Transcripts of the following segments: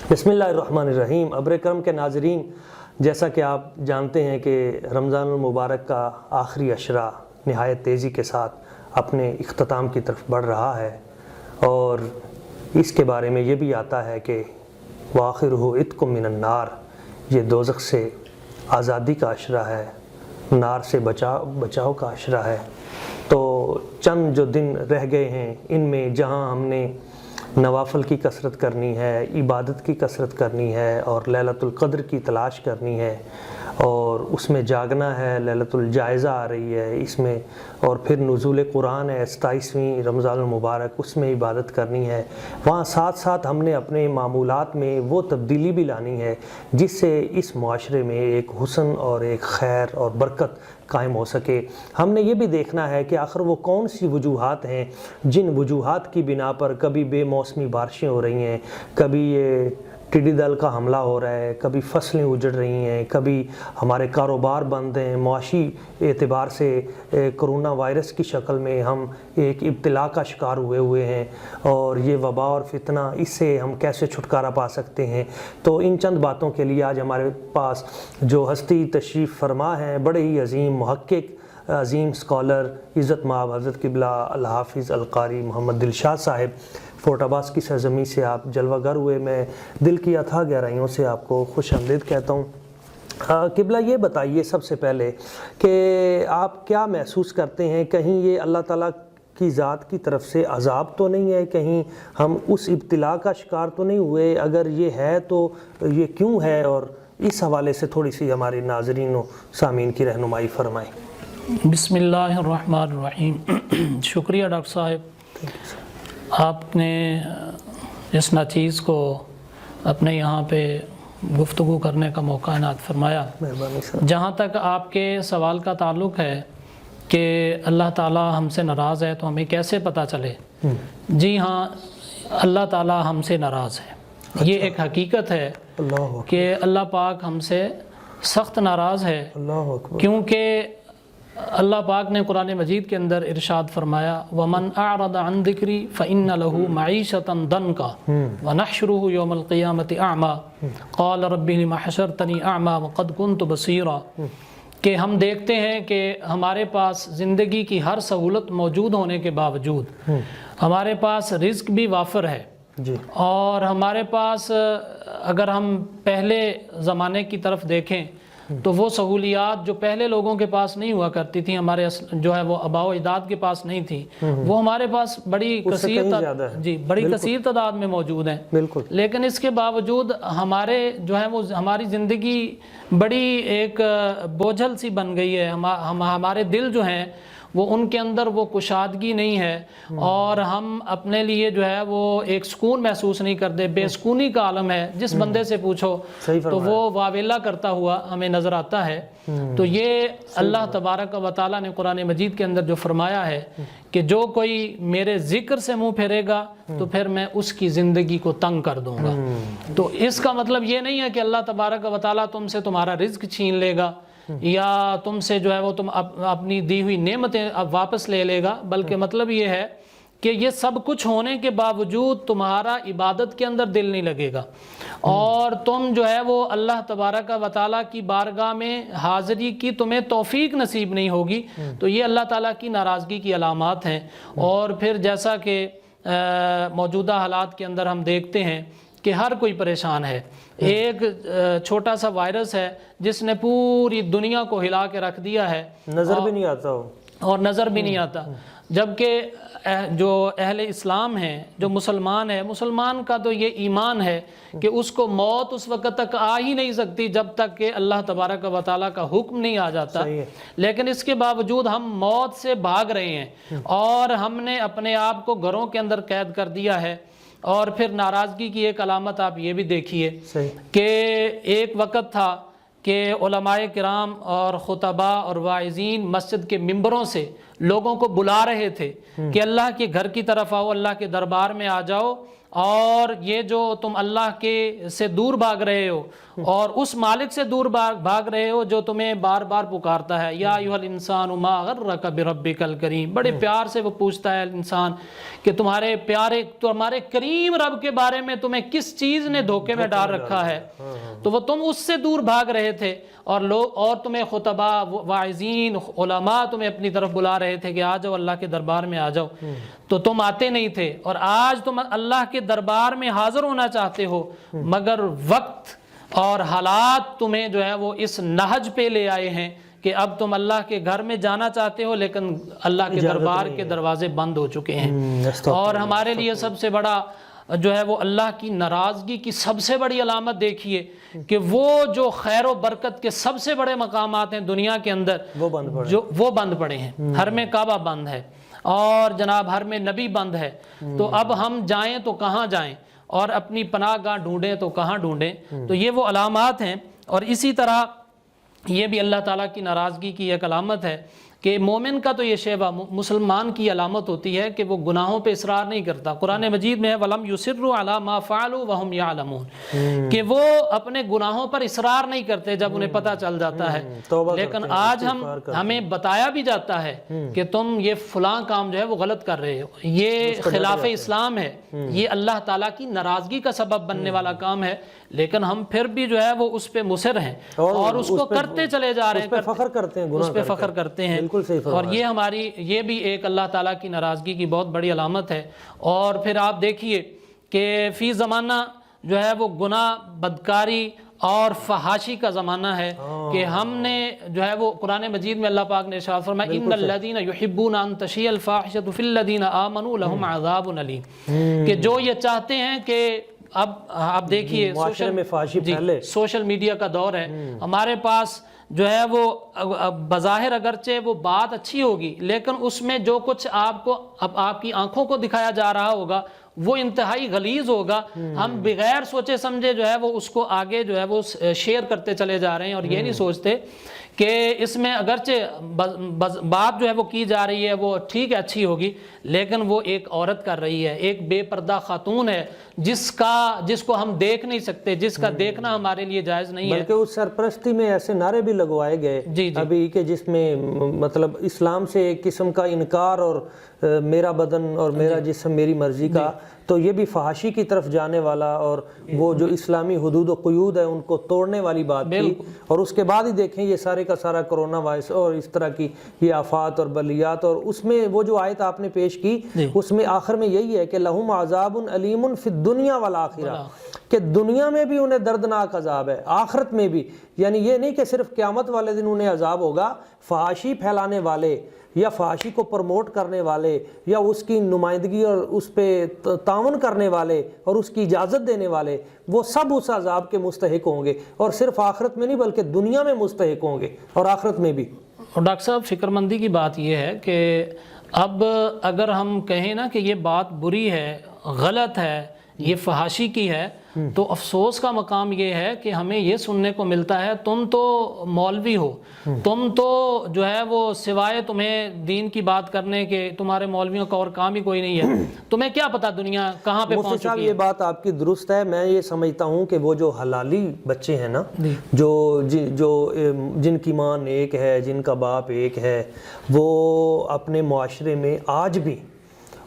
بسم اللہ الرحمن الرحیم۔ ابر کرم کے ناظرین، جیسا کہ آپ جانتے ہیں کہ رمضان المبارک کا آخری عشرہ نہایت تیزی کے ساتھ اپنے اختتام کی طرف بڑھ رہا ہے، اور اس کے بارے میں یہ بھی آتا ہے کہ وآخرہ عتق من النار، یہ دوزخ سے آزادی کا عشرہ ہے، نار سے بچاؤ کا عشرہ ہے۔ تو چند جو دن رہ گئے ہیں، ان میں جہاں ہم نے نوافل کی کثرت کرنی ہے، عبادت کی کثرت کرنی ہے، اور لیلۃ القدر کی تلاش کرنی ہے، اور اس میں جاگنا ہے، لیلۃ الجائزہ آ رہی ہے اس میں، اور پھر نزول قرآن ہے 27ویں رمضان المبارک، اس میں عبادت کرنی ہے، وہاں ساتھ ساتھ ہم نے اپنے معمولات میں وہ تبدیلی بھی لانی ہے جس سے اس معاشرے میں ایک حسن اور ایک خیر اور برکت قائم ہو سکے۔ ہم نے یہ بھی دیکھنا ہے کہ آخر وہ کون سی وجوہات ہیں جن وجوہات کی بنا پر کبھی بے موسمی بارشیں ہو رہی ہیں، کبھی یہ ٹڈی دل کا حملہ ہو رہا ہے، کبھی فصلیں اجڑ رہی ہیں، کبھی ہمارے کاروبار بند ہیں، معاشی اعتبار سے کرونا وائرس کی شکل میں ہم ایک ابتلا کا شکار ہوئے ہیں، اور یہ وبا اور فتنہ، اس سے ہم کیسے چھٹکارا پا سکتے ہیں۔ تو ان چند باتوں کے لیے آج ہمارے پاس جو ہستی تشریف فرما ہیں، بڑے ہی عظیم محقق، عظیم اسکالر، عزت مآب حضرت قبلہ الحافظ القاری محمد دلشاد صاحب، فورٹ عباس کی سرزمین سے آپ جلوہ گر ہوئے۔ میں دل کی اتھاہ گہرائیوں سے آپ کو خوش آمدید کہتا ہوں۔ قبلہ یہ بتائیے سب سے پہلے کہ آپ کیا محسوس کرتے ہیں، کہیں یہ اللہ تعالیٰ کی ذات کی طرف سے عذاب تو نہیں ہے، کہیں ہم اس ابتلا کا شکار تو نہیں ہوئے؟ اگر یہ ہے تو یہ کیوں ہے، اور اس حوالے سے تھوڑی سی ہمارے ناظرین و سامعین کی رہنمائی فرمائیں۔ بسم اللہ الرحمن الرحیم۔ شکریہ ڈاکٹر صاحب، آپ نے اس ناچیز کو اپنے یہاں پہ گفتگو کرنے کا موقع عنایت فرمایا۔ مہربانی سر۔ جہاں تک آپ کے سوال کا تعلق ہے کہ اللہ تعالیٰ ہم سے ناراض ہے تو ہمیں کیسے پتہ چلے، جی ہاں، اللہ تعالیٰ ہم سے ناراض ہے، یہ ایک حقیقت ہے کہ اللہ پاک ہم سے سخت ناراض ہے، کیونکہ اللہ پاک نے قرآن مجید کے اندر ارشاد فرمایا وَمَنْ أَعْرَضَ عَنْ ذِكْرِي فَإِنَّ لَهُ مَعِيشَةً ضَنْكَ وَنَحْشُرُهُ يَوْمَ الْقِيَامَةِ أَعْمَى قَالَ رَبِّ لِمَ حَشَرْتَنِي أَعْمَى وَقَدْ كُنْتُ بَصِيرًا، کہ ہم دیکھتے ہیں کہ ہمارے پاس زندگی کی ہر سہولت موجود ہونے کے باوجود ہمارے پاس رزق بھی وافر ہے، اور ہمارے پاس اگر ہم پہلے زمانے کی طرف دیکھیں تو وہ سہولیات جو پہلے لوگوں کے پاس نہیں ہوا کرتی تھیں، ہمارے جو ہے وہ آباء و اجداد کے پاس نہیں تھی، وہ ہمارے پاس بڑی کثیر تعداد میں موجود ہیں۔ لیکن اس کے باوجود ہمارے جو ہے وہ ہماری زندگی بڑی ایک بوجھل سی بن گئی ہے، ہمارے دل جو ہیں وہ ان کے اندر وہ کشادگی نہیں ہے، اور ہم اپنے لیے جو ہے وہ ایک سکون محسوس نہیں کرتے، بے سکونی کا عالم ہے، جس بندے سے پوچھو تو وہ واویلا کرتا ہوا ہمیں نظر آتا ہے۔ تو یہ اللہ تبارک و تعالیٰ نے قرآن مجید کے اندر جو فرمایا ہے کہ جو کوئی میرے ذکر سے منہ پھیرے گا تو پھر میں اس کی زندگی کو تنگ کر دوں گا، تو اس کا مطلب یہ نہیں ہے کہ اللہ تبارک و تعالیٰ تم سے تمہارا رزق چھین لے گا یا تم سے جو ہے وہ تم اپنی دی ہوئی نعمتیں اب واپس لے لے گا، بلکہ مطلب یہ ہے کہ یہ سب کچھ ہونے کے باوجود تمہارا عبادت کے اندر دل نہیں لگے گا، اور تم جو ہے وہ اللہ تبارک و تعالیٰ کی بارگاہ میں حاضری کی تمہیں توفیق نصیب نہیں ہوگی، تو یہ اللہ تعالیٰ کی ناراضگی کی علامات ہیں۔ اور پھر جیسا کہ موجودہ حالات کے اندر ہم دیکھتے ہیں کہ ہر کوئی پریشان ہے، ایک چھوٹا سا وائرس ہے جس نے پوری دنیا کو ہلا کے رکھ دیا ہے، نظر بھی نہیں آتا اور نظر بھی نہیں آتا، جبکہ جو اہل اسلام ہیں، جو مسلمان ہے، مسلمان کا تو یہ ایمان ہے کہ اس کو موت اس وقت تک آ ہی نہیں سکتی جب تک کہ اللہ تبارک و تعالیٰ کا حکم نہیں آ جاتا، لیکن اس کے باوجود ہم موت سے بھاگ رہے ہیں، اور ہم نے اپنے آپ کو گھروں کے اندر قید کر دیا ہے۔ اور پھر ناراضگی کی ایک علامت آپ یہ بھی دیکھیے کہ ایک وقت تھا کہ علماء کرام اور خطباء اور واعظین مسجد کے ممبروں سے لوگوں کو بلا رہے تھے کہ اللہ کے گھر کی طرف آؤ، اللہ کے دربار میں آ جاؤ، اور یہ جو تم اللہ کے سے دور بھاگ رہے ہو اور اس مالک سے دور بھاگ رہے ہو جو تمہیں بار بار پکارتا ہے، یا ایھا الانسان ما غرک بربک الکریم، بڑے پیار سے وہ پوچھتا ہے انسان کہ تمہارے کریم رب کے بارے میں تمہیں کس چیز نے دھوکے میں ڈال رکھا ہے، تو وہ تم اس سے دور بھاگ رہے تھے، اور تمہیں خطبہ واعظین علماء تمہیں اپنی طرف بلا رہے تھے کہ آ جاؤ اللہ کے دربار میں آ جاؤ، تو تم آتے نہیں تھے، اور آج تم اللہ کے دربار میں حاضر ہونا چاہتے ہو، مگر وقت اور حالات تمہیں جو ہے وہ اس نہج پہ لے آئے ہیں کہ اب تم اللہ کے گھر میں جانا چاہتے ہو لیکن اللہ کے دربار کے دروازے بند ہو چکے ہیں۔ اور ہمارے لیے سب سے بڑا جو ہے وہ اللہ کی ناراضگی کی سب سے بڑی علامت دیکھیے کہ وہ جو خیر و برکت کے سب سے بڑے مقامات ہیں دنیا کے اندر وہ بند پڑے ہیں۔ حرم کعبہ بند ہے، اور جناب حرم نبی بند ہے، تو اب ہم جائیں تو کہاں جائیں، اور اپنی پناہ گاہ ڈھونڈیں تو کہاں ڈھونڈیں؟ تو یہ وہ علامات ہیں۔ اور اسی طرح یہ بھی اللہ تعالیٰ کی ناراضگی کی ایک علامت ہے کہ مومن کا تو یہ شیبہ مسلمان کی علامت ہوتی ہے کہ وہ گناہوں پہ اصرار نہیں کرتا۔ قرآن مجید میں ہے وَلَمْ يُصِرُّوا عَلَى مَا فَعَلُوا وَهُمْ يَعْلَمُونَ، کہ وہ اپنے گناہوں پر اصرار نہیں کرتے جب انہیں پتہ چل جاتا ہے، لیکن آج ہمیں بتایا بھی جاتا ہے کہ تم یہ فلاں کام جو ہے وہ غلط کر رہے ہو، یہ خلاف اسلام ہے، یہ اللہ تعالیٰ کی ناراضگی کا سبب بننے والا کام ہے، لیکن ہم پھر بھی جو ہے وہ اس پہ مصر ہیں اور اس کو کرتے چلے جا رہے ہیں، اس پہ فخر کرتے ہیں۔ اور یہ بھی ایک اللہ تعالیٰ کی ناراضگی کی بہت بڑی علامت ہے۔ اور پھر آپ دیکھیے کہ فی زمانہ جو ہے وہ گناہ، بدکاری اور فحاشی کا زمانہ ہے کہ ہم نے جو ہے وہ قرآن مجید میں اللہ پاک نے ارشاد فرمایا ان الذین یحبون ان تشیع الفاحشۃ فی الذین آمنوا لہم عذاب علیم، کہ جو یہ چاہتے ہیں کہ اب آپ دیکھیے سوشل میڈیا کا دور ہے، ہمارے پاس جو ہے وہ بظاہر اگرچہ وہ بات اچھی ہوگی لیکن اس میں جو کچھ آپ کی آنکھوں کو دکھایا جا رہا ہوگا وہ انتہائی غلیظ ہوگا، ہم بغیر سوچے سمجھے جو ہے وہ اس کو آگے جو ہے وہ شیئر کرتے چلے جا رہے ہیں، اور یہ نہیں سوچتے کہ اس میں اگرچہ بات جو ہے وہ کی جا رہی ہے وہ ٹھیک ہے اچھی ہوگی، لیکن وہ ایک عورت کر رہی ہے، ایک بے پردہ خاتون ہے جس کو ہم دیکھ نہیں سکتے، جس کا دیکھنا ہمارے لیے جائز نہیں ہے۔ بلکہ اس سرپرستی میں ایسے نعرے بھی لگوائے گئے ابھی کہ جس میں مطلب اسلام سے ایک قسم کا انکار، اور میرا بدن اور میرا جسم میری مرضی کا، تو یہ بھی فحاشی کی طرف جانے والا، اور وہ جو اسلامی حدود و قیود ہے ان کو توڑنے والی بات تھی۔ اور اس کے بعد ہی دیکھیں یہ سارے کا سارا کرونا وائرس اور اس طرح کی یہ آفات اور بلیات، اور اس میں وہ جو آیت آپ نے پیش کی اس میں آخر میں یہی ہے کہ لہم عذاب علیم فی الدنیا والآخرہ، کہ دنیا میں بھی انہیں دردناک عذاب ہے، آخرت میں بھی، یعنی یہ نہیں کہ صرف قیامت والے دن انہیں عذاب ہوگا، فحاشی پھیلانے والے یا فحاشی کو پروموٹ کرنے والے یا اس کی نمائندگی اور اس پہ تعاون کرنے والے اور اس کی اجازت دینے والے، وہ سب اس عذاب کے مستحق ہوں گے، اور صرف آخرت میں نہیں بلکہ دنیا میں مستحق ہوں گے اور آخرت میں بھی۔ اور ڈاکٹر صاحب فکر مندی کی بات یہ ہے کہ اب اگر ہم کہیں نا کہ یہ بات بری ہے، غلط ہے، یہ فحاشی کی ہے، تو افسوس کا مقام یہ ہے کہ ہمیں یہ سننے کو ملتا ہے تم تو مولوی ہو، تم تو جو ہے وہ سوائے تمہیں دین کی بات کرنے کے تمہارے مولویوں کا اور کام ہی کوئی نہیں ہے، تمہیں کیا پتا دنیا کہاں پہ پہنچ چکی ہے۔ یہ بات آپ کی درست ہے، میں یہ سمجھتا ہوں کہ وہ جو حلالی بچے ہیں نا، جو جن کی ماں ایک ہے، جن کا باپ ایک ہے، وہ اپنے معاشرے میں آج بھی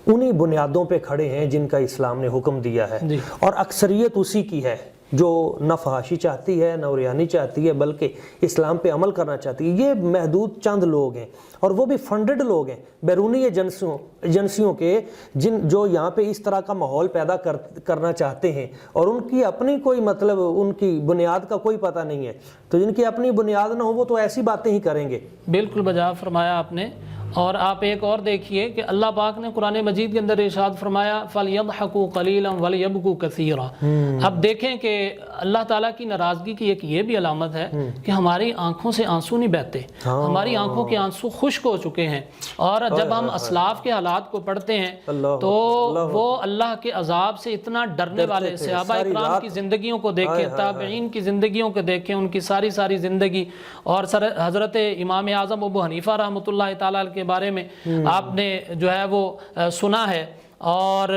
انہی بنیادوں پہ کھڑے ہیں جن کا اسلام نے حکم دیا ہے، اور اکثریت اسی کی ہے جو نہ فحاشی چاہتی ہے نہ عریانی چاہتی ہے بلکہ اسلام پہ عمل کرنا چاہتی ہے۔ یہ محدود چند لوگ ہیں، اور وہ بھی فنڈڈ لوگ ہیں بیرونی ایجنسیوں کے، جو یہاں پہ اس طرح کا ماحول پیدا کرنا چاہتے ہیں، اور ان کی اپنی کوئی مطلب ان کی بنیاد کا کوئی پتہ نہیں ہے، تو جن کی اپنی بنیاد نہ ہو وہ تو ایسی باتیں ہی کریں گے۔ بالکل بجا فرمایا آپ نے۔ اور آپ ایک اور دیکھیے کہ اللہ پاک نے قرآن مجید کے اندر ارشاد فرمایا فَلْيَضْحَكُوا قَلِيلًا وَلْيَبْكُوا كَثِيرًا۔ اب دیکھیں کہ اللہ تعالیٰ کی ناراضگی کی ایک یہ بھی علامت ہے کہ ہماری آنکھوں سے آنسو نہیں بہتے، ہماری آنکھوں کے آنسو خشک ہو چکے ہیں، اور جب ہم اسلاف کے حالات کو پڑھتے ہیں تو وہ اللہ کے عذاب سے اتنا ڈرنے والے، صحابہ اکرام کی زندگیوں کو دیکھیں، تابعین کی زندگیوں کو دیکھیں، ان کی ساری زندگی، اور حضرت امام اعظم ابو حنیفہ رحمۃ اللہ تعالیٰ کے بارے میں آپ نے جو ہے وہ سنا ہے، اور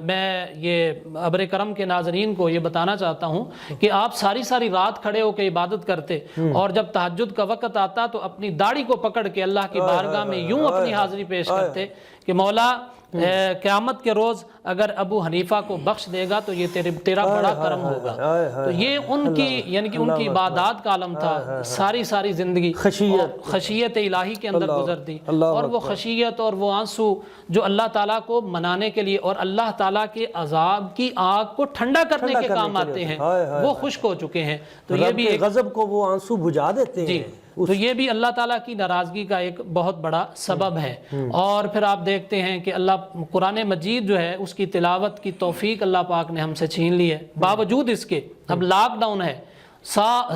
میں یہ ابر کرم کے ناظرین کو یہ بتانا چاہتا ہوں کہ آپ ساری ساری رات کھڑے ہو کے عبادت کرتے اور جب تہجد کا وقت آتا تو اپنی داڑھی کو پکڑ کے اللہ کی بارگاہ میں یوں اپنی حاضری پیش کرتے کہ مولا قیامت کے روز اگر ابو حنیفہ کو بخش دے گا تو یہ تیرا بڑا کرم ہوگا. تو یہ ان کی یعنی کہ ان کی عبادات کا عالم تھا. ساری زندگی خشیت الہی کے اندر گزرتی اور وہ خشیت اور وہ آنسو جو اللہ تعالیٰ کو منانے کے لیے اور اللہ تعالیٰ کے عذاب کی آگ کو ٹھنڈا کرنے کے کام آتے ہیں وہ خشک ہو چکے ہیں. تو یہ بھی غضب کو وہ آنسو بجھا دیتے ہیں. تو یہ بھی اللہ تعالیٰ کی ناراضگی کا ایک بہت بڑا سبب ہے. اور پھر آپ دیکھتے ہیں کہ اللہ قرآن مجید جو ہے اس کی تلاوت کی توفیق اللہ پاک نے ہم سے چھین لی ہے. باوجود اس کے اب لاک ڈاؤن ہے,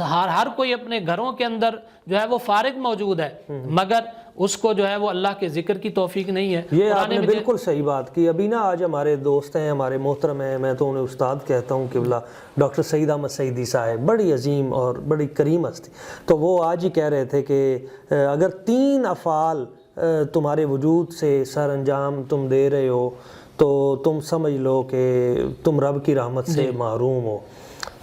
ہر کوئی اپنے گھروں کے اندر جو ہے وہ فارغ موجود ہے, مگر اس کو جو ہے وہ اللہ کے ذکر کی توفیق نہیں ہے. یہ آپ نے بالکل صحیح بات کی. ابھی نا آج ہمارے دوست ہیں, ہمارے محترم ہیں, میں تو انہیں استاد کہتا ہوں قبلہ, ڈاکٹر سعید احمد سعیدی صاحب, بڑی عظیم اور بڑی کریم ہستی. تو وہ آج ہی کہہ رہے تھے کہ اگر 3 افعال تمہارے وجود سے سر انجام تم دے رہے ہو تو تم سمجھ لو کہ تم رب کی رحمت سے محروم ہو.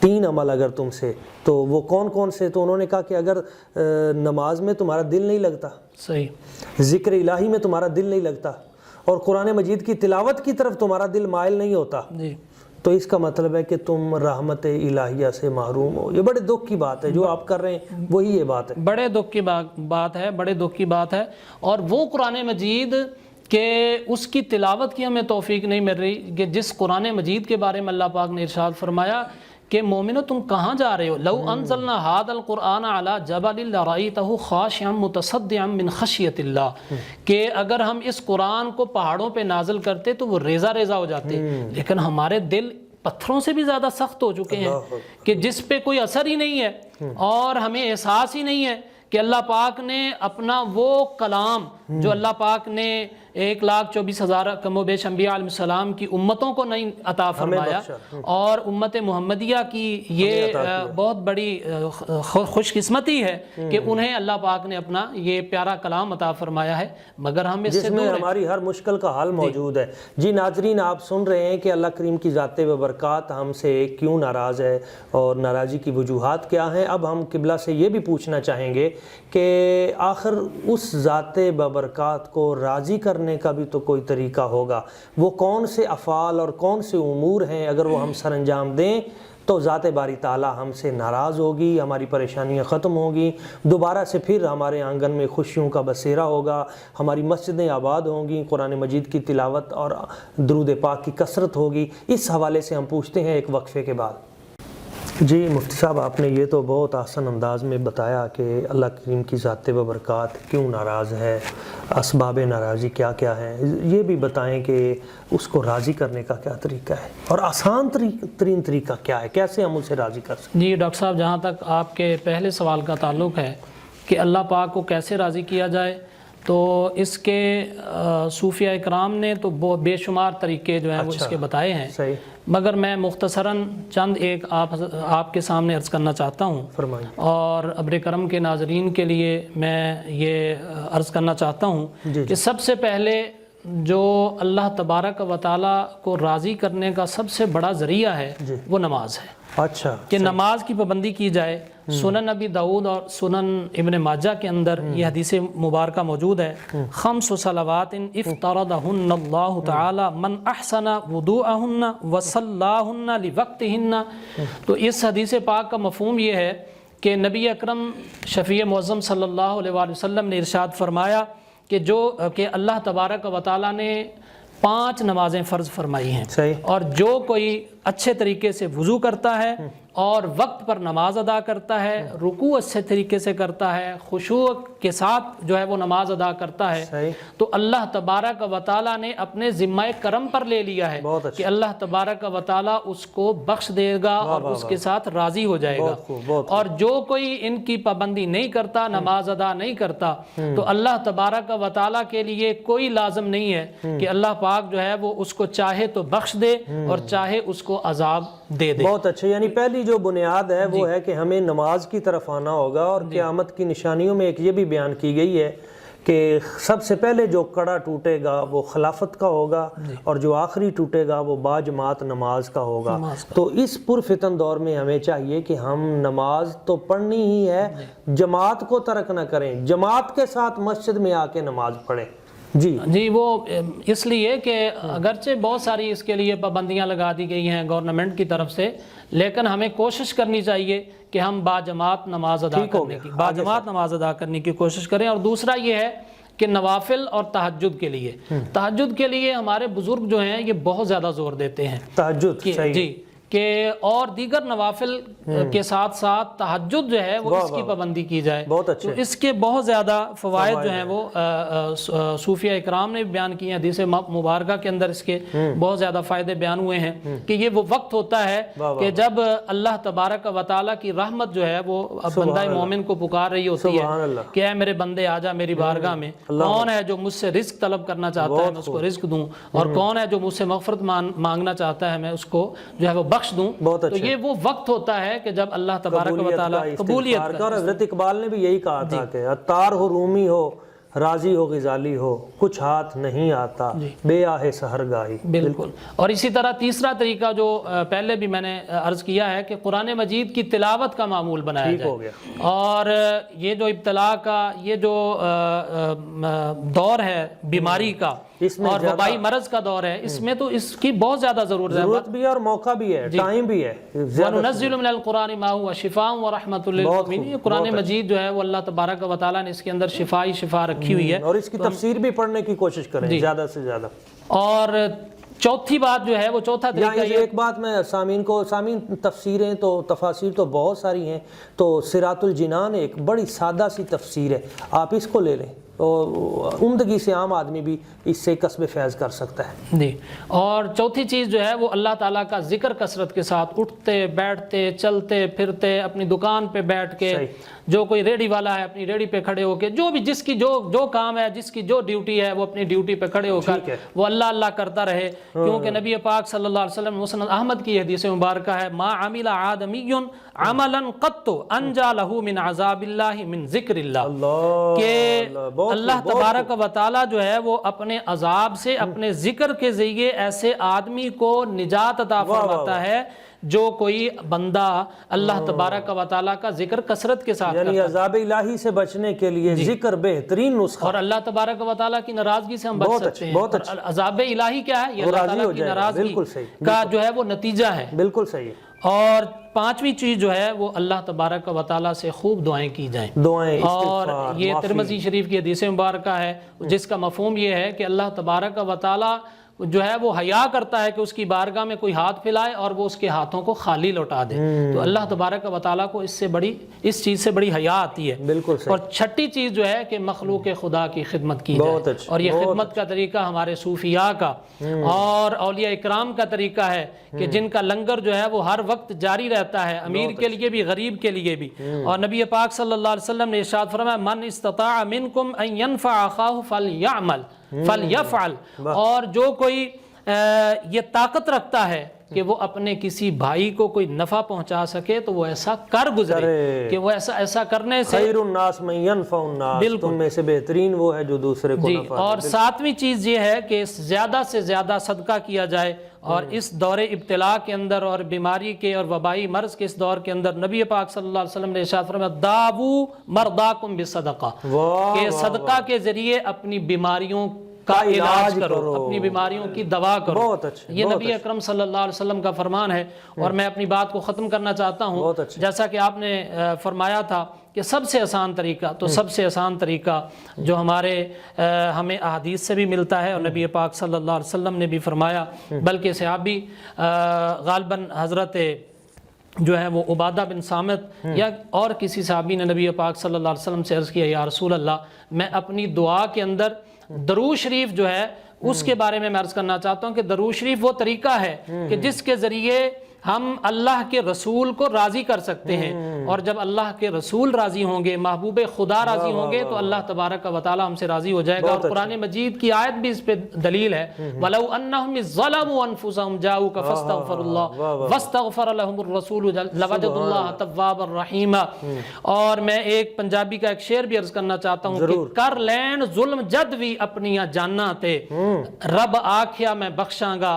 3 عمل اگر تم سے, تو وہ کون کون سے؟ تو انہوں نے کہا کہ اگر نماز میں تمہارا دل نہیں لگتا, صحیح, ذکر الہی میں تمہارا دل نہیں لگتا, اور قرآن مجید کی تلاوت کی طرف تمہارا دل مائل نہیں ہوتا, تو اس کا مطلب ہے کہ تم رحمت الہیہ سے محروم ہو. یہ بڑے دکھ کی بات ہے, جو آپ کر رہے ہیں وہی یہ بات ہے. بڑے دکھ کی بات ہے, بڑے دکھ کی بات ہے. اور وہ قرآن مجید کہ اس کی تلاوت کی ہمیں توفیق نہیں مل رہی کہ جس قرآن مجید کے بارے میں اللہ پاک نے ارشاد فرمایا کہ مومنو تم کہاں جا رہے ہو, لو انزلنا هذا القرآن على جبل لرأيته خاشعا متصدعا من خشیت اللہ, کہ اگر ہم اس قرآن کو پہاڑوں پہ نازل کرتے تو وہ ریزہ ریزہ ہو جاتے, لیکن ہمارے دل پتھروں سے بھی زیادہ سخت ہو چکے ہیں کہ جس پہ کوئی اثر ہی نہیں ہے اور ہمیں احساس ہی نہیں ہے کہ اللہ پاک نے اپنا وہ کلام جو اللہ پاک نے 1,24,000 کم و بیش انبیاء علیہ السلام کی امتوں کو نہیں عطا فرمایا, اور امت محمدیہ کی یہ بہت بڑی خوش قسمتی ہے کہ انہیں اللہ پاک نے اپنا یہ پیارا کلام عطا فرمایا ہے, مگر ہم اس سے جس میں ہماری ہر مشکل کا حل موجود ہے. جی ناظرین, آپ سن رہے ہیں کہ اللہ کریم کی ذات و برکات ہم سے کیوں ناراض ہے اور ناراضی کی وجوہات کیا ہیں. اب ہم قبلہ سے یہ بھی پوچھنا چاہیں گے کہ آخر اس ذات بابرکات کو راضی کرنے کا بھی تو کوئی طریقہ ہوگا. وہ کون سے افعال اور کون سے امور ہیں اگر وہ ہم سر انجام دیں تو ذات باری تعالیٰ ہم سے ناراض ہوگی, ہماری پریشانیاں ختم ہوگی, دوبارہ سے پھر ہمارے آنگن میں خوشیوں کا بسیرا ہوگا, ہماری مسجدیں آباد ہوں گی, قرآن مجید کی تلاوت اور درود پاک کی کثرت ہوگی. اس حوالے سے ہم پوچھتے ہیں ایک وقفے کے بعد. جی مفتی صاحب, آپ نے یہ تو بہت آسان انداز میں بتایا کہ اللہ کریم کی ذات و برکات کیوں ناراض ہے, اسباب ناراضی کیا کیا ہیں. یہ بھی بتائیں کہ اس کو راضی کرنے کا کیا طریقہ ہے اور آسان ترین طریقہ کیا ہے, کیسے ہم اسے راضی کر سکتے ہیں. جی ڈاکٹر صاحب, جہاں تک آپ کے پہلے سوال کا تعلق ہے کہ اللہ پاک کو کیسے راضی کیا جائے, تو اس کے صوفیہ اکرام نے تو بے شمار طریقے جو ہیں وہ اس کے بتائے ہیں. صحیح, مگر میں مختصراً چند ایک آپ کے سامنے عرض کرنا چاہتا ہوں, اور ابر کرم کے ناظرین کے لیے میں یہ عرض کرنا چاہتا ہوں کہ سب سے پہلے جو اللہ تبارک و تعالیٰ کو راضی کرنے کا سب سے بڑا ذریعہ ہے وہ نماز ہے. اچھا, کہ نماز کی پابندی کی جائے. سنن نبی داؤد اور سنن ابن ماجہ کے اندر یہ حدیث مبارکہ موجود ہے, 5 صلوات افترضہن اللہ تعالی من احسن وضوءہن وصلاہن لوقتہن. تو اس حدیث پاک کا مفہوم یہ ہے کہ نبی اکرم شفیع معظم صلی اللہ علیہ وآلہ وسلم نے ارشاد فرمایا کہ اللہ تبارک و تعالی نے 5 نمازیں فرض فرمائی ہیں, اور جو کوئی اچھے طریقے سے وضو کرتا ہے اور وقت پر نماز ادا کرتا ہے, رکوع اچھے طریقے سے کرتا ہے, خشوع کے ساتھ جو ہے وہ نماز ادا کرتا ہے, تو اللہ تبارک و تعالیٰ نے اپنے ذمہ کرم پر لے لیا ہے کہ اللہ تبارک و تعالیٰ اس کو بخش دے گا اور اس کے ساتھ راضی ہو جائے گا. اور جو کوئی ان کی پابندی نہیں کرتا, نماز ادا نہیں کرتا, تو اللہ تبارک و تعالیٰ کے لیے کوئی لازم نہیں ہے کہ اللہ پاک جو ہے وہ اس کو چاہے تو بخش دے اور چاہے اس کو عذاب دے دے. بہت اچھا, یعنی پہلی جو بنیاد ہے وہ ہے کہ ہمیں نماز کی طرف آنا ہوگا, اور قیامت کی نشانیوں میں ایک یہ بھی بیان کی گئی ہے کہ سب سے پہلے جو کڑا ٹوٹے گا وہ خلافت کا ہوگا اور جو آخری ٹوٹے گا وہ باجماعت نماز کا ہوگا۔ تو اس پرفتن دور میں ہمیں چاہیے کہ ہم نماز تو پڑھنی ہی ہے، جماعت کو ترک نہ کریں، جماعت کے ساتھ مسجد میں آ کے نماز پڑھیں۔ جی وہ اس لیے کہ اگرچہ بہت ساری اس کے لیے پابندیاں لگا دی گئی ہیں گورنمنٹ کی طرف سے، لیکن ہمیں کوشش کرنی چاہیے کہ ہم باجماعت نماز ادا کرنے کی کوشش کریں۔ اور دوسرا یہ ہے کہ نوافل اور تہجد کے لیے ہمارے بزرگ جو ہیں یہ بہت زیادہ زور دیتے ہیں، تہجد جی، کہ اور دیگر نوافل کے ساتھ ساتھ تہجد جو ہے وہ اس کی پابندی کی جائے۔ بہت اچھے، تو اس کے بہت زیادہ فوائد جو ہیں وہ صوفیہ اکرام نے بیان کیے ہیں، حدیث مبارکہ کے اندر اس کے بہت زیادہ فائدے بیان ہوئے ہیں کہ یہ وہ وقت ہوتا ہے کہ جب اللہ تبارک و تعالیٰ کی رحمت جو ہے وہ بندہ مومن کو پکار رہی ہوتی ہے کہ اے میرے بندے آ جا میری بارگاہ میں، کون ہے جو مجھ سے رزق طلب کرنا چاہتا ہے میں اس کو رزق دوں، اور کون ہے جو مجھ سے مغفرت مانگنا چاہتا ہے میں اس کو جو ہے وہ بخش دوں۔ تو یہ وہ وقت ہوتا ہے کہ جب اللہ تبارک و تعالیٰ قبولیت کا، اور حضرت اقبال نے بھی یہی کہا تھا کہ عطار ہو رومی ہو راضی ہو غزالی ہو کچھ ہاتھ نہیں آتا بے آہ سحرگاہی۔ بالکل۔ اور اسی طرح تیسرا طریقہ جو پہلے بھی میں نے عرض کیا ہے کہ قرآن مجید کی تلاوت کا معمول بنایا جائے، اور یہ جو ابتلا کا یہ جو دور ہے بیماری کا اور وبائی مرض کا دور ہے، اس میں تو اس کی بہت زیادہ ضرورت بھی ہے اور موقع بھی ہے، ٹائم بھی ہے۔ وَنُنَزِّلُ مِنَ الْقُرْآنِ مَا هُوَ شِفَاءٌ وَرَحْمَةٌ لِّلْمُؤْمِنِينَ، یہ قرآن مجید جو ہے وہ اللہ تبارک و تعالیٰ نے اس کے اندر شفا رکھی ہوئی ہے، اور اس کی تفسیر بھی پڑھنے کی کوشش کریں زیادہ سے زیادہ۔ اور چوتھی بات جو ہے وہ چوتھا طریقہ یہ ایک بات میں سامعین تفسیریں تو تفاسیر تو بہت ساری ہیں، تو صراط الجنان ایک بڑی سادہ سی تفسیر ہے، آپ اس کو لے لیں اور عمدگی سے عام آدمی بھی اس سے کسب فیض کر سکتا ہے۔ جی، اور چوتھی چیز جو ہے وہ اللہ تعالیٰ کا ذکر کثرت کے ساتھ، اٹھتے بیٹھتے چلتے پھرتے، اپنی دکان پہ بیٹھ کے، جو کوئی ریڑھی والا ہے اپنی ریڑھی پہ کھڑے ہو کے، جو بھی جس کی جو کام ہے، جس کی جو ڈیوٹی ہے، وہ اپنی ڈیوٹی پہ کھڑے ہو کر وہ اللہ اللہ کرتا رہے، کیونکہ نبی پاک صلی اللہ علیہ وسلم مسند احمد کی حدیث مبارکہ ہے ما عمل آدمی عملا قط انجا لہ من عذاب اللہ من ذکر اللہ، کہ اللہ تبارک و تعالیٰ جو ہے وہ اپنے عذاب سے اپنے ذکر کے ذریعے ایسے آدمی کو نجات عطا فرماتا ہے جو کوئی بندہ اللہ تبارک و تعالیٰ کا ذکر کثرت کے ساتھ یعنی عذاب الہی سے بچنے کے لیے ذکر بہترین نسخہ، اور اللہ تبارک و تعالیٰ کی ناراضگی سے ہم بچ سکتے ہیں۔ عذاب الہی کیا ہے؟ یہ اللہ تعالیٰ کی ناراضگی کا جو ہے وہ نتیجہ ہے۔ بالکل صحیح۔ اور پانچویں چیز جو ہے وہ اللہ تبارک و تعالیٰ سے خوب دعائیں کی جائیں، اور یہ ترمذی شریف کی حدیث مبارکہ ہے جس کا مفہوم یہ ہے کہ اللہ تبارک و تعالیٰ جو ہے وہ حیا کرتا ہے کہ اس کی بارگاہ میں کوئی ہاتھ پھیلائے اور وہ اس کے ہاتھوں کو خالی لوٹا دے، تو اللہ تبارک و تعالیٰ کو اس چیز سے بڑی حیا آتی ہے۔ بالکل صحیح۔ اور چھٹی چیز جو ہے کہ مخلوق خدا کی خدمت کی جائے، اور یہ خدمت کا طریقہ ہمارے صوفیاء کا اور اولیاء اکرام کا طریقہ ہے کہ جن کا لنگر جو ہے وہ ہر وقت جاری رہتا ہے، امیر کے لیے بھی غریب کے لیے بھی۔ اور نبی پاک صلی اللہ علیہ وسلم نے ارشاد فرمایا من استطاع منکم ان ينفع اخاه فليعمل فلیفعل، اور جو کوئی یہ طاقت رکھتا ہے کہ وہ اپنے کسی بھائی کو کوئی نفع پہنچا سکے تو وہ ایسا کر گزرے، کہ وہ ایسا کرنے سے خیر الناس من ينفع الناس، تم میں سے بہترین وہ ہے جو دوسرے کو نفع دے۔ اور ساتویں چیز یہ ہے کہ زیادہ سے زیادہ صدقہ کیا جائے، اور اس دور ابتلا کے اندر اور بیماری کے اور وبائی مرض کے اس دور کے اندر نبی پاک صلی اللہ علیہ وسلم نے ارشاد فرمایا داووا مرضاکم بالصدقہ، کہ صدقہ کے ذریعے اپنی بیماریوں کا علاج کرو، اپنی بیماریوں کی دوا کرو۔ بہت اچھا، یہ نبی اکرم صلی اللہ علیہ وسلم کا فرمان ہے۔ اور میں اپنی بات کو ختم کرنا چاہتا ہوں، جیسا کہ آپ نے فرمایا تھا کہ سب سے آسان طریقہ، تو سب سے آسان طریقہ جو ہمیں احادیث سے بھی ملتا ہے اور نبی پاک صلی اللہ علیہ وسلم نے بھی فرمایا، بلکہ صحابی غالباً حضرت جو ہے وہ عبادہ بن صامت یا اور کسی صحابی نے نبی پاک صلی اللہ علیہ وسلم سے عرض کیا یا رسول اللہ میں اپنی دعا کے اندر درود شریف جو ہے اس کے بارے میں عرض کرنا چاہتا ہوں کہ درود شریف وہ طریقہ ہے کہ جس کے ذریعے ہم اللہ کے رسول کو راضی کر سکتے ہیں، اور جب اللہ کے رسول راضی ہوں گے، محبوب خدا راضی ہوں گے، تو اللہ تبارک و تعالی ہم سے راضی ہو جائے گا۔ اور قرآن مجید کی آیت بھی اس پہ دلیل ہے، وَلَوْ أَنَّهُمْ ظَلَمُوا أَنفُسَهُمْ جَاءُوكَ فَاسْتَغْفَرُوا اللَّهَ وَاسْتَغْفَرَ لَهُمُ الرَّسُولُ لَوَجَدُوا اللَّهَ تَوَّابًا رَحِيمًا۔ اور میں ایک پنجابی کا ایک شعر بھی عرض کرنا چاہتا ہوں کہ کر لین ظلم جد بھی اپنیاں جانا تے، رب آکھیا میں بخشاں گا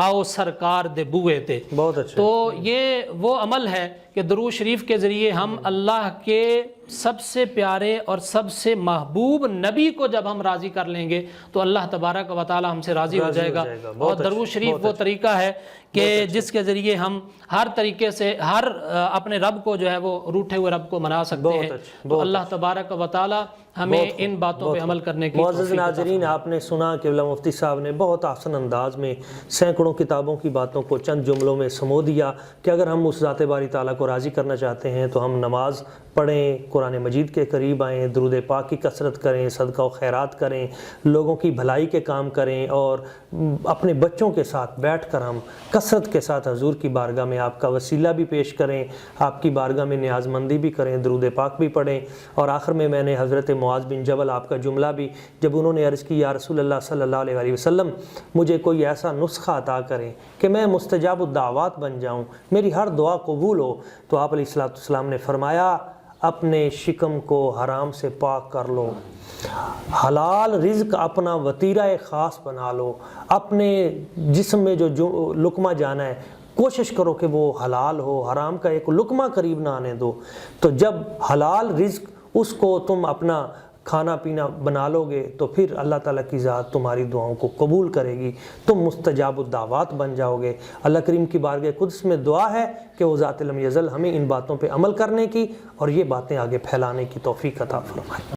آؤ سرکار دے بوئے تے۔ بہت اچھا۔ تو یہ وہ عمل ہے کہ درود شریف کے ذریعے ہم اللہ کے سب سے پیارے اور سب سے محبوب نبی کو جب ہم راضی کر لیں گے تو اللہ تبارک و تعالی ہم سے راضی ہو جائے گا۔ اور درود شریف وہ طریقہ ہے کہ جس کے ذریعے ہم ہر طریقے سے ہر اپنے رب کو جو ہے وہ روٹھے ہوئے رب کو منا سکتے ہیں۔ تو اللہ تبارک و تعالی ہمیں ان باتوں پہ عمل کرنے کی معزز ناظرین، آپ نے سنا کہ علامہ مفتی صاحب نے بہت آسان انداز میں سینکڑوں کتابوں کی باتوں کو چند جملوں میں سمو دیا کہ اگر ہم اس ذات باری تعالیٰ کو راضی کرنا چاہتے ہیں تو ہم نماز پڑھیں، قرآن مجید کے قریب آئیں، درود پاک کی کثرت کریں، صدقہ و خیرات کریں، لوگوں کی بھلائی کے کام کریں، اور اپنے بچوں کے ساتھ بیٹھ کر ہم کثرت کے ساتھ حضور کی بارگاہ میں آپ کا وسیلہ بھی پیش کریں، آپ کی بارگاہ میں نیاز مندی بھی کریں، درود پاک بھی پڑھیں۔ اور آخر میں نے حضرت معاذ بن جبل آپ کا جملہ بھی، جب انہوں نے عرض کی یا رسول اللہ صلی اللہ علیہ وسلم مجھے کوئی ایسا نسخہ عطا کریں کہ میں مستجاب الدعوات بن جاؤں، میری ہر دعا قبول ہو، تو آپ علیہ السلام نے فرمایا اپنے شکم کو حرام سے پاک کر لو، حلال رزق اپنا وتیرہ خاص بنا لو، اپنے جسم میں جو لقمہ جانا ہے کوشش کرو کہ وہ حلال ہو، حرام کا ایک لقمہ قریب نہ آنے دو۔ تو جب حلال رزق اس کو تم اپنا کھانا پینا بنا لو گے تو پھر اللہ تعالیٰ کی ذات تمہاری دعاؤں کو قبول کرے گی، تم مستجاب الدعوات بن جاؤ گے۔ اللہ کریم کی بارگاہ قدس میں دعا ہے کہ وہ ذات لم یزل ہمیں ان باتوں پہ عمل کرنے کی اور یہ باتیں آگے پھیلانے کی توفیق عطا فرمائے۔